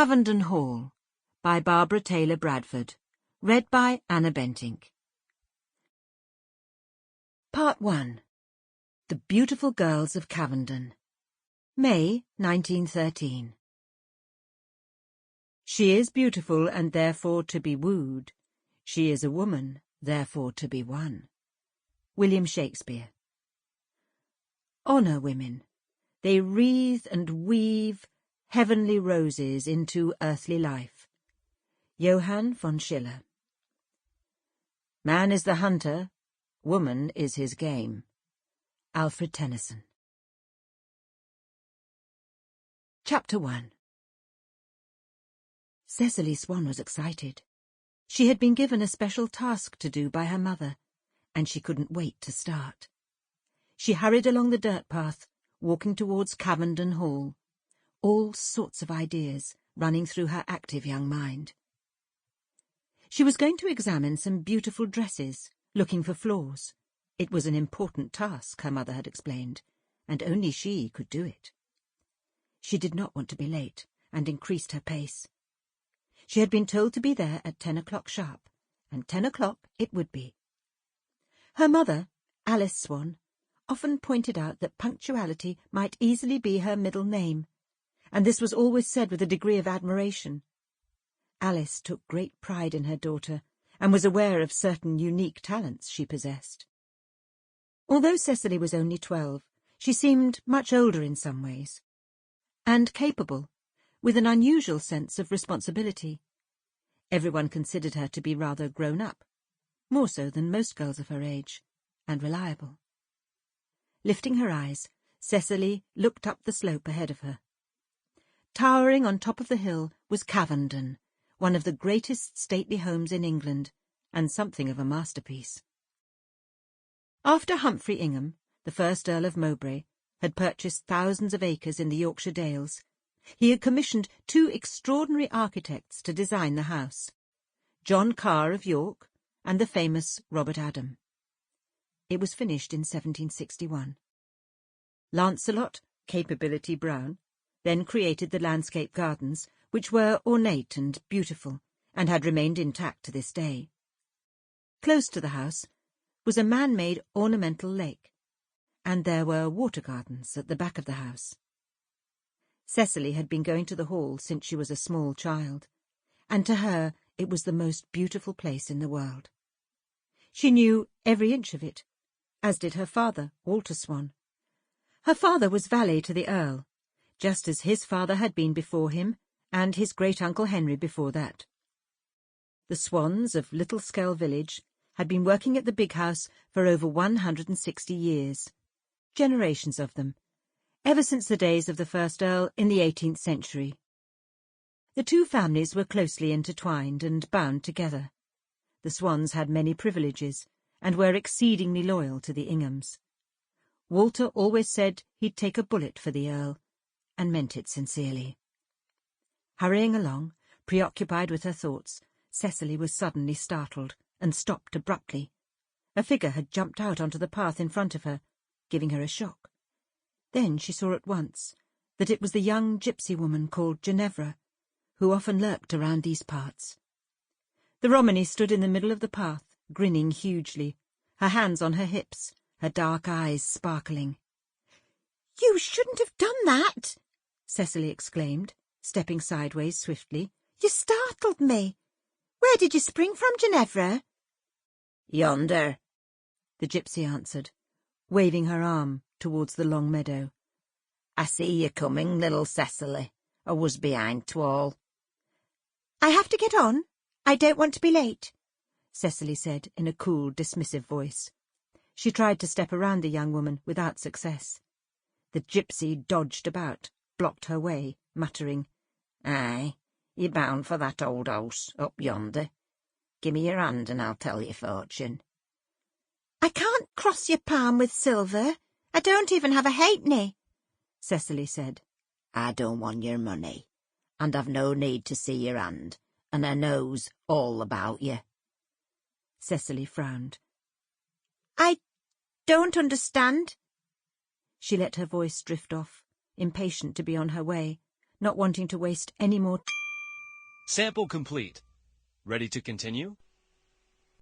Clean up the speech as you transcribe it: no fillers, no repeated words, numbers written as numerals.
Cavendon Hall by Barbara Taylor Bradford. Read by Anna Bentinck. Part 1. The Beautiful Girls of Cavendon. May 1913. She is beautiful and therefore to be wooed. She is a woman, therefore to be won. William Shakespeare. Honour women. They wreathe and weave heavenly roses into earthly life. Johann von Schiller. Man is the hunter, woman is his game. Alfred Tennyson. Chapter 1. Cecily Swann was excited. She had been given a special task to do by her mother, and she couldn't wait to start. She hurried along the dirt path, walking towards Cavendon Hall, all sorts of ideas running through her active young mind. She was going to examine some beautiful dresses, looking for flaws. It was an important task, her mother had explained, and only she could do it. She did not want to be late, and increased her pace. She had been told to be there at 10 o'clock sharp, and 10 o'clock it would be. Her mother, Alice Swann, often pointed out that punctuality might easily be her middle name, and this was always said with a degree of admiration. Alice took great pride in her daughter, and was aware of certain unique talents she possessed. Although Cecily was only 12, she seemed much older in some ways, and capable, with an unusual sense of responsibility. Everyone considered her to be rather grown up, more so than most girls of her age, and reliable. Lifting her eyes, Cecily looked up the slope ahead of her. Towering on top of the hill was Cavendon, one of the greatest stately homes in England, and something of a masterpiece. After Humphrey Ingham, the first Earl of Mowbray, had purchased thousands of acres in the Yorkshire Dales, he had commissioned two extraordinary architects to design the house, John Carr of York and the famous Robert Adam. It was finished in 1761. Lancelot Capability Brown then created the landscape gardens, which were ornate and beautiful, and had remained intact to this day. Close to the house was a man-made ornamental lake, and there were water gardens at the back of the house. Cecily had been going to the hall since she was a small child, and to her it was the most beautiful place in the world. She knew every inch of it, as did her father, Walter Swann. Her father was valet to the Earl, just as his father had been before him, and his great-uncle Henry before that. The Swanns of Little Skell village had been working at the big house for over 160 years, generations of them, ever since the days of the first Earl in the 18th century. The two families were closely intertwined and bound together. The Swanns had many privileges, and were exceedingly loyal to the Inghams. Walter always said he'd take a bullet for the Earl, and meant it sincerely. Hurrying along, preoccupied with her thoughts, Cecily was suddenly startled, and stopped abruptly. A figure had jumped out onto the path in front of her, giving her a shock. Then she saw at once that it was the young gypsy woman called Ginevra, who often lurked around these parts. The Romany stood in the middle of the path, grinning hugely, her hands on her hips, her dark eyes sparkling. "You shouldn't have done that!" Cecily exclaimed, stepping sideways swiftly. "You startled me. Where did you spring from, Ginevra?" "Yonder," the gypsy answered, waving her arm towards the long meadow. "I see you coming, little Cecily. I was behind 'twall." "I have to get on. I don't want to be late," Cecily said in a cool, dismissive voice. She tried to step around the young woman without success. The gypsy dodged about, blocked her way, muttering, "Aye, you're bound for that old house up yonder. Give me your hand and I'll tell your fortune." "I can't cross your palm with silver. I don't even have a halfpenny," Cecily said. "I don't want your money, and I've no need to see your hand, and I knows all about you." Cecily frowned. "I don't understand." She let her voice drift off, impatient to be on her way, not wanting to waste any more Sample complete. Ready to continue?